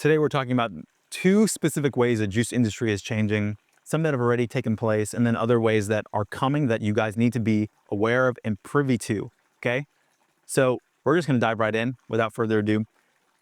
Today we're talking about two specific ways the juice industry is changing, some that have already taken place, and then other ways that are coming that you guys need to be aware of and privy to, okay? So we're just gonna dive right in without further ado.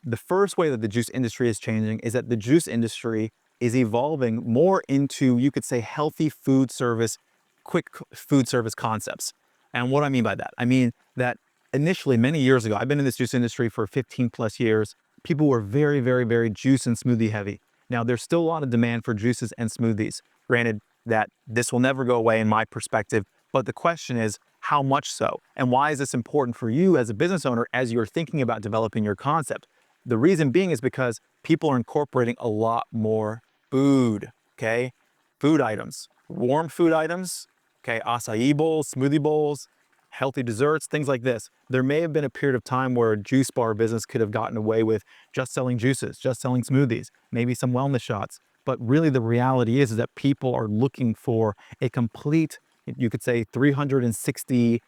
The first way that the juice industry is changing is that the juice industry is evolving more into, you could say, healthy food service, quick food service concepts. And what I mean by that, I mean that initially, many years ago, I've been in this juice industry for 15 plus years. People were very, very, very juice and smoothie heavy. Now, there's still a lot of demand for juices and smoothies. Granted that this will never go away in my perspective, but the question is, how much so? And why is this important for you as a business owner as you're thinking about developing your concept? The reason being is because people are incorporating a lot more food, okay? Food items, warm food items, okay? Acai bowls, smoothie bowls, healthy desserts, things like this. There may have been a period of time where a juice bar business could have gotten away with just selling juices, just selling smoothies, maybe some wellness shots. But really the reality is that people are looking for a complete, you could say 360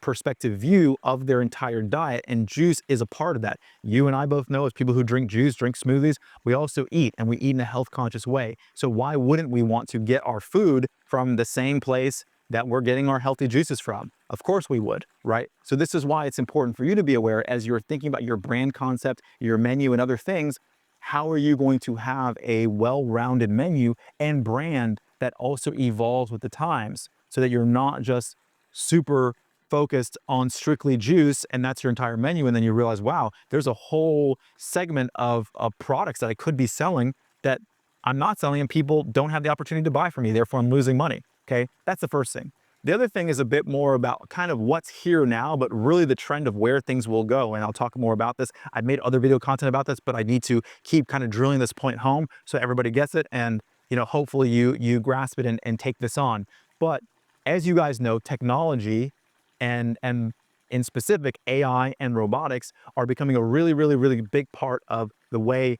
perspective view of their entire diet, and juice is a part of that. You and I both know, as people who drink juice, drink smoothies, we also eat, and we eat in a health conscious way. So why wouldn't we want to get our food from the same place that we're getting our healthy juices from? Of course we would, right? So this is why it's important for you to be aware as you're thinking about your brand concept, your menu, and other things. How are you going to have a well-rounded menu and brand that also evolves with the times, so that you're not just super focused on strictly juice and that's your entire menu, and then you realize, wow, there's a whole segment of products that I could be selling that I'm not selling and people don't have the opportunity to buy from me, therefore I'm losing money. Okay, that's the first thing. The other thing is a bit more about kind of what's here now, but really the trend of where things will go. And I'll talk more about this. I've made other video content about this, but I need to keep kind of drilling this point home so everybody gets it. And, you know, hopefully you grasp it and take this on. But as you guys know, technology and in specific, AI and robotics are becoming a really, really, really big part of the way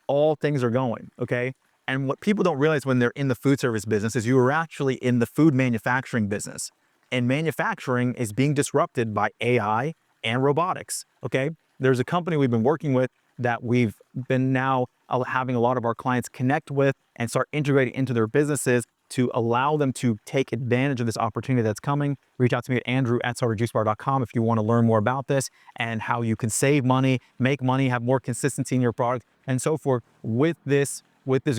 all things are going, okay? And what people don't realize when they're in the food service business is you are actually in the food manufacturing business. And manufacturing is being disrupted by AI and robotics, okay? There's a company we've been working with that we've been now having a lot of our clients connect with and start integrating into their businesses to allow them to take advantage of this opportunity that's coming. Reach out to me at Andrew@StartAJuiceBar.com if you want to learn more about this and how you can save money, make money, have more consistency in your product, and so forth with this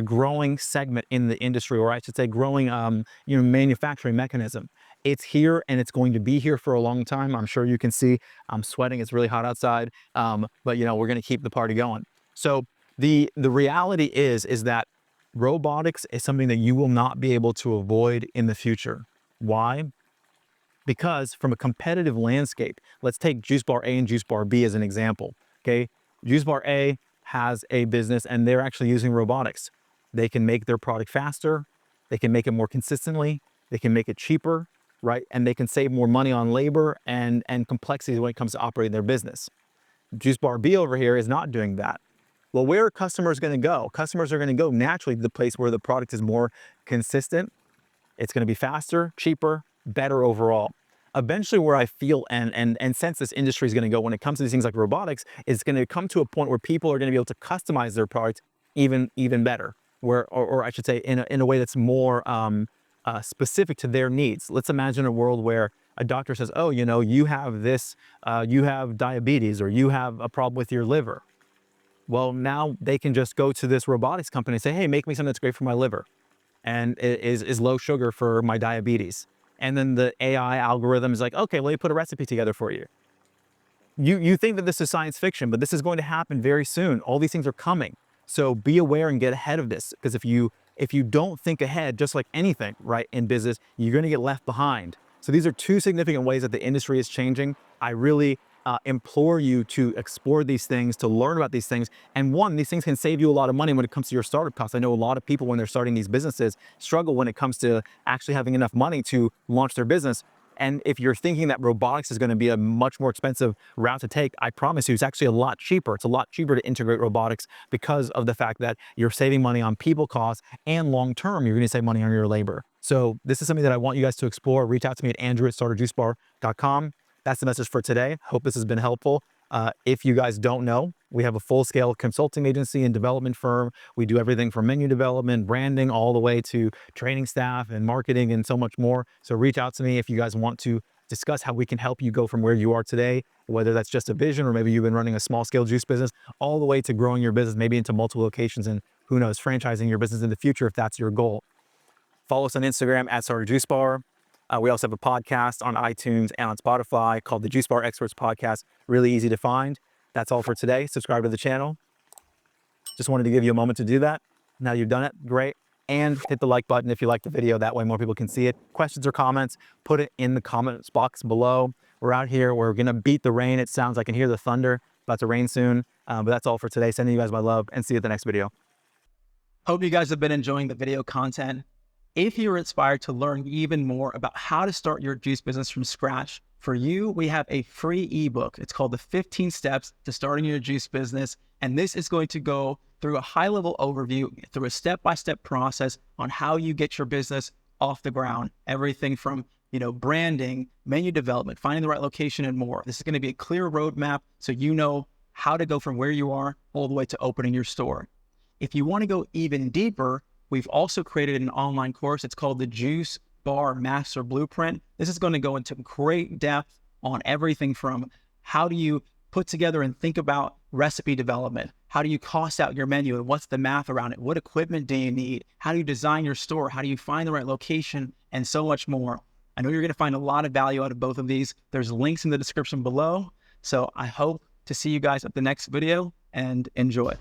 growing segment in the industry, or I should say growing manufacturing mechanism. It's here and it's going to be here for a long time. I'm sure you can see I'm sweating. It's really hot outside, but you know, we're going to keep the party going. So the reality is that robotics is something that you will not be able to avoid in the future. Why? Because from a competitive landscape, let's take Juice Bar A and Juice Bar B as an example, okay? Juice Bar A has a business and they're actually using robotics. They can make their product faster, they can make it more consistently, they can make it cheaper, right? And they can save more money on labor and complexities when it comes to operating their business. Juice Bar B over here is not doing that. Well, where are customers going to go? Customers are going to go naturally to the place where the product is more consistent. It's going to be faster, cheaper, better overall. Eventually, where I feel and sense this industry is going to go when it comes to these things like robotics, is going to come to a point where people are going to be able to customize their product even better, or I should say in a way that's more specific to their needs. Let's imagine a world where a doctor says, oh, you know, you have this, you have diabetes, or you have a problem with your liver. Well, now they can just go to this robotics company and say, hey, make me something that's great for my liver and it is low sugar for my diabetes. And then the AI algorithm is like, okay, let me put a recipe together for you. You think that this is science fiction, but this is going to happen very soon. All these things are coming. So be aware and get ahead of this, because if you don't think ahead, just like anything, right, in business, you're going to get left behind. So these are two significant ways that the industry is changing. I really implore you to explore these things, to learn about these things. And one, these things can save you a lot of money when it comes to your startup costs. I know a lot of people when they're starting these businesses struggle when it comes to actually having enough money to launch their business. And if you're thinking that robotics is going to be a much more expensive route to take, I promise you it's actually a lot cheaper. It's a lot cheaper to integrate robotics because of the fact that you're saving money on people costs, and long-term, you're going to save money on your labor. So this is something that I want you guys to explore. Reach out to me at Andrew@StartAJuiceBar.com. That's the message for today. Hope this has been helpful. If you guys don't know, we have a full-scale consulting agency and development firm. We do everything from menu development, branding, all the way to training staff and marketing and so much more. So reach out to me if you guys want to discuss how we can help you go from where you are today, whether that's just a vision or maybe you've been running a small-scale juice business, all the way to growing your business, maybe into multiple locations and who knows, franchising your business in the future if that's your goal. Follow us on Instagram at StartAJuiceBar. We also have a podcast on iTunes and on Spotify called the Juice Bar Experts Podcast. Really easy to find. That's all for today. Subscribe to the channel. Just wanted to give you a moment to do that. Now you've done it, great. And hit the like button if you like the video. That way more people can see it. Questions or comments, put it in the comments box below. We're out here. We're going to beat the rain. It sounds, I can hear the thunder. About to rain soon. But that's all for today. Sending you guys my love and see you at the next video. Hope you guys have been enjoying the video content. If you're inspired to learn even more about how to start your juice business from scratch, for you, we have a free ebook. It's called the 15 Steps to Starting Your Juice Business. And this is going to go through a high-level overview, through a step-by-step process on how you get your business off the ground. Everything from, branding, menu development, finding the right location, and more. This is going to be a clear roadmap so you know how to go from where you are all the way to opening your store. If you want to go even deeper, we've also created an online course. It's called the Juice Bar Master Blueprint. This is going to go into great depth on everything from how do you put together and think about recipe development? How do you cost out your menu and what's the math around it? What equipment do you need? How do you design your store? How do you find the right location? And so much more. I know you're going to find a lot of value out of both of these. There's links in the description below. So I hope to see you guys at the next video and enjoy.